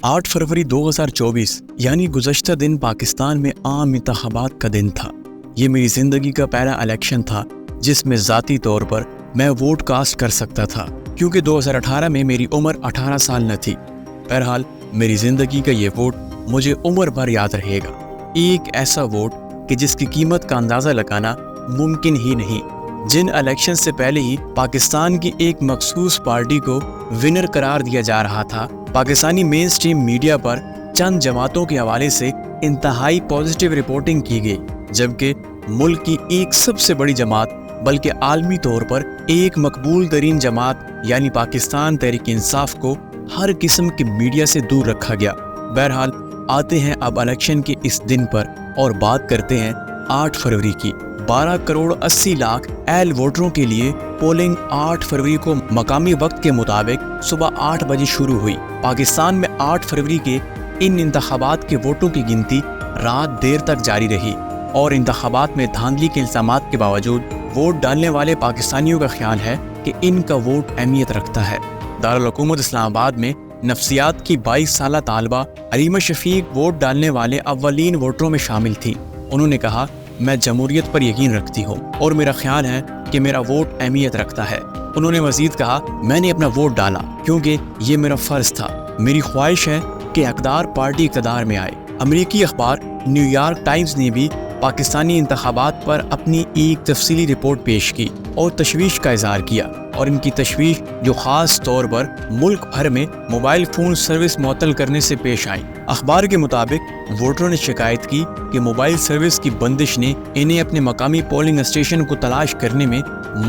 8 फरवरी 2024 यानी गुज़श्ता दिन पाकिस्तान में आम इंतखाबात का दिन था। ये मेरी ज़िंदगी का पहला इलेक्शन था जिसमें ज़ाती तौर पर मैं वोट कास्ट कर सकता था, क्योंकि 2018 में मेरी उम्र 18 साल न थी। बहरहाल मेरी ज़िंदगी का ये वोट मुझे उम्र भर याद रहेगा। एक ऐसा वोट कि जिसकी कीमत का अंदाज़ा लगाना मुमकिन ही नहीं। जिन इलेक्शन से पहले ही पाकिस्तान की एक मखसूस पार्टी को विनर करार दिया जा रहा था, पाकिस्तानी मेन स्ट्रीम मीडिया पर चंद जमातों के हवाले से इंतहाई पॉजिटिव रिपोर्टिंग की गई, जबकि मुल्क की एक सबसे बड़ी जमात बल्कि आलमी तौर पर एक मकबूल तरीन जमात यानी पाकिस्तान तहरीक इंसाफ को हर किस्म के मीडिया से दूर रखा गया। बहरहाल आते हैं अब इलेक्शन के इस दिन पर और बात करते हैं 8 फरवरी की। 12 करोड़ 80 लाख एल वोटरों के लिए पोलिंग 8 फरवरी को मकामी वक्त के मुताबिक सुबह 8 बजे शुरू हुई। पाकिस्तान में 8 फरवरी के इन इंतखाबात के वोटों की गिनती रात देर तक जारी रही और इंतखाबात में धांधली के इल्ज़ामात के बावजूद वोट डालने वाले पाकिस्तानियों का ख्याल है कि इनका वोट अहमियत रखता है। दारुल हुकूमत इस्लामाबाद में नफ्सियात की 22 साला तालबा अरीमा शफीक वोट डालने वाले अव्वलीन वोटरों में शामिल थी। उन्होंने कहा, मैं जमहूरियत पर यकीन रखती हूँ और मेरा ख्याल है कि मेरा वोट अहमियत रखता है। उन्होंने मज़ीद कहा, मैंने अपना वोट डाला क्योंकि ये मेरा फ़र्ज़ था। मेरी ख्वाहिश है कि हक़दार पार्टी इक़्तिदार में आए। अमरीकी अखबार न्यूयॉर्क टाइम्स ने भी पाकिस्तानी इंतखाबात पर अपनी एक तफसीली रिपोर्ट पेश की और तशवीश का इज़हार किया, और इनकी तशवीश जो ख़ास तौर पर मुल्क भर में मोबाइल फ़ोन सर्विस मुअत्तल करने से पेश आई। अखबार के मुताबिक वोटरों ने शिकायत की कि मोबाइल सर्विस की बंदिश ने इन्हें अपने मकामी पोलिंग स्टेशन को तलाश करने में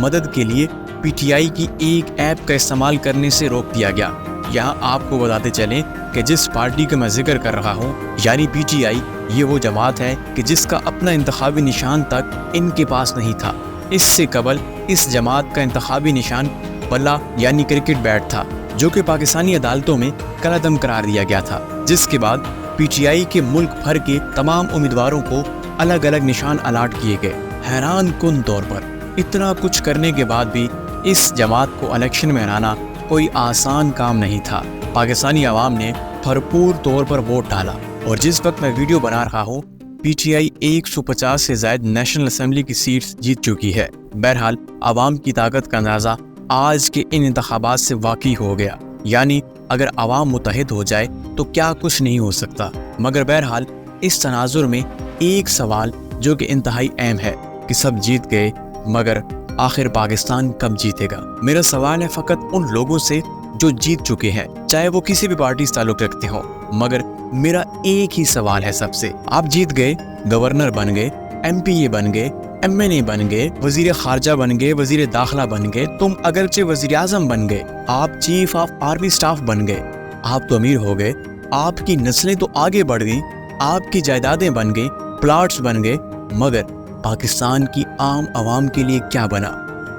मदद के लिए PTI की एक ऐप का इस्तेमाल करने से रोक दिया गया। यहाँ आपको बताते चलें कि जिस पार्टी का मैं जिक्र कर रहा हूँ यानी PTI, ये वो जमात है कि जिसका अपना इंतखाबी निशान तक इनके पास नहीं था। इससे कबल इस जमात का इंतखाबी निशान बल्ला यानी क्रिकेट बैट था, जो कि पाकिस्तानी अदालतों में कलअदम करार दिया गया था, जिसके बाद PTI के मुल्क भर के तमाम उम्मीदवारों को अलग अलग निशान अलाट किए गए। हैरान कुन तौर पर इतना कुछ करने के बाद भी इस जमात को इलेक्शन में हराना कोई आसान काम नहीं था। पाकिस्तानी अवाम ने भरपूर तौर पर वोट डाला और जिस वक्त मैं वीडियो बना रहा हूँ PTI 150 से ज़ायद नेशनल असेंबली की सीट्स जीत चुकी है। बहरहाल आवाम की ताकत का अंदाज़ा आज के इन इंतखाबात से वाक़ई हो गया, यानी अगर आवाम मुत्तहिद हो जाए तो क्या कुछ नहीं हो सकता। मगर बहरहाल इस तनाजुर में एक सवाल जो कि इंतहाई अहम है कि सब जीत गए, मगर आखिर पाकिस्तान कब जीतेगा? मेरा सवाल है फ़कत उन लोगों से जो जीत चुके हैं, चाहे वो किसी भी पार्टी से ताल्लुक़ रखते हों। मगर मेरा एक ही सवाल है सबसे, आप जीत गए, गवर्नर बन गए, MPA बन गए, MNA बन गए, वज़ीर ख़ारजा बन गए, वज़ीर दाखिला बन गए, तुम अगरचे वज़ीर आज़म बन गए, आप चीफ ऑफ आर्मी स्टाफ बन गए, आप तो अमीर हो गए, आपकी नस्लें तो आगे बढ़ गई, आपकी जायदादें बन गई, प्लाट्स बन गए, मगर पाकिस्तान की आम आवाम के लिए क्या बना?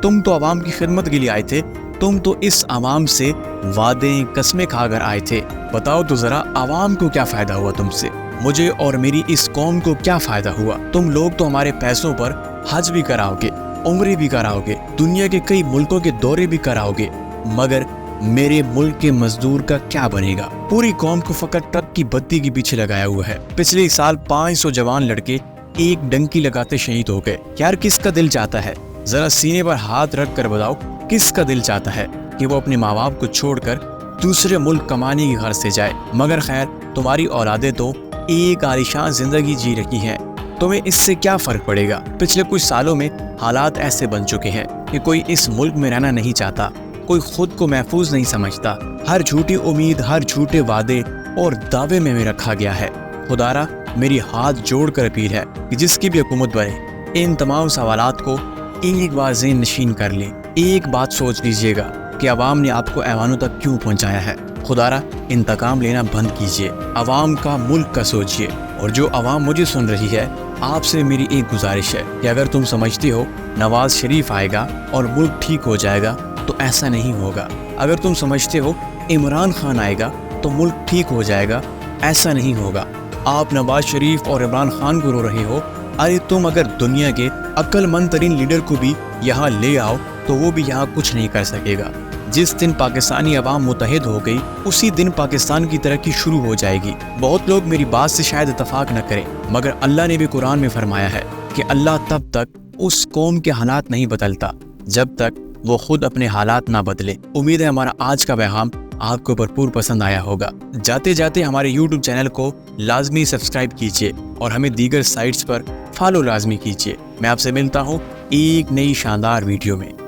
तुम तो आवाम की खिदमत के लिए आए थे, तुम तो इस आवाम से वादे कस्में खाकर आए थे। बताओ तो ज़रा, आवाम को क्या फ़ायदा हुआ तुमसे? मुझे और मेरी इस कौम को क्या फ़ायदा हुआ? तुम लोग तो हमारे पैसों पर हज भी कराओगे, उम्रे भी कराओगे, दुनिया के कई मुल्कों के दौरे भी कराओगे, मगर मेरे मुल्क के मजदूर का क्या बनेगा? पूरी कौम को फ़कत ट्रक की बत्ती के पीछे लगाया हुआ है। पिछले साल 500 जवान लड़के एक डंकी लगाते शहीद हो गए। यार किसका दिल चाहता है, ज़रा सीने पर हाथ रख कर बताओ, किसका दिल चाहता है कि वो अपने माँ बाप को छोड़कर दूसरे मुल्क कमाने की गर्ज से जाए? मगर खैर, तुम्हारी औलादें तो एक आलीशान जिंदगी जी रही हैं, तुम्हें इससे क्या फ़र्क पड़ेगा? पिछले कुछ सालों में हालात ऐसे बन चुके हैं कि कोई इस मुल्क में रहना नहीं चाहता, कोई खुद को महफूज नहीं समझता। हर झूठी उम्मीद, हर झूठे वादे और दावे में रखा गया है। खुदारा मेरी हाथ जोड़कर अपील है कि जिसकी भी हुकूमत बने, इन तमाम सवालात को एक बार ज़हन नशीन कर लें। एक बात सोच लीजिएगा कि आवाम ने आपको ऐवानों तक क्यों पहुंचाया है। खुदारा इंतकाम लेना बंद कीजिए, आवाम का, मुल्क का सोचिए। और जो आवाम मुझे सुन रही है, आपसे मेरी एक गुजारिश है कि अगर तुम समझती हो नवाज शरीफ आएगा और मुल्क ठीक हो जाएगा, तो ऐसा नहीं होगा। अगर तुम समझते हो इमरान खान आएगा तो मुल्क ठीक हो जाएगा, ऐसा नहीं होगा। आप नवाज शरीफ और इमरान खान को रो रहे हो, अरे तुम अगर दुनिया के अक्लमंद तरीन लीडर को भी यहाँ ले आओ तो वो भी यहाँ कुछ नहीं कर सकेगा। جس دن پاکستانی عوام متحد ہو گئی اسی دن پاکستان کی ترقی شروع ہو جائے گی۔ بہت لوگ میری بات سے شاید اتفاق نہ کریں، مگر اللہ نے بھی قرآن میں فرمایا ہے کہ اللہ تب تک اس قوم کے حالات نہیں بدلتا جب تک وہ خود اپنے حالات نہ بدلے۔ امید ہے ہمارا آج کا پیغام آپ کو بھرپور پسند آیا ہوگا۔ جاتے جاتے ہمارے YouTube چینل کو لازمی سبسکرائب کیجیے اور ہمیں دیگر سائٹس پر فالو لازمی کیجیے۔ میں آپ سے ملتا ہوں ایک نئی شاندار ویڈیو میں۔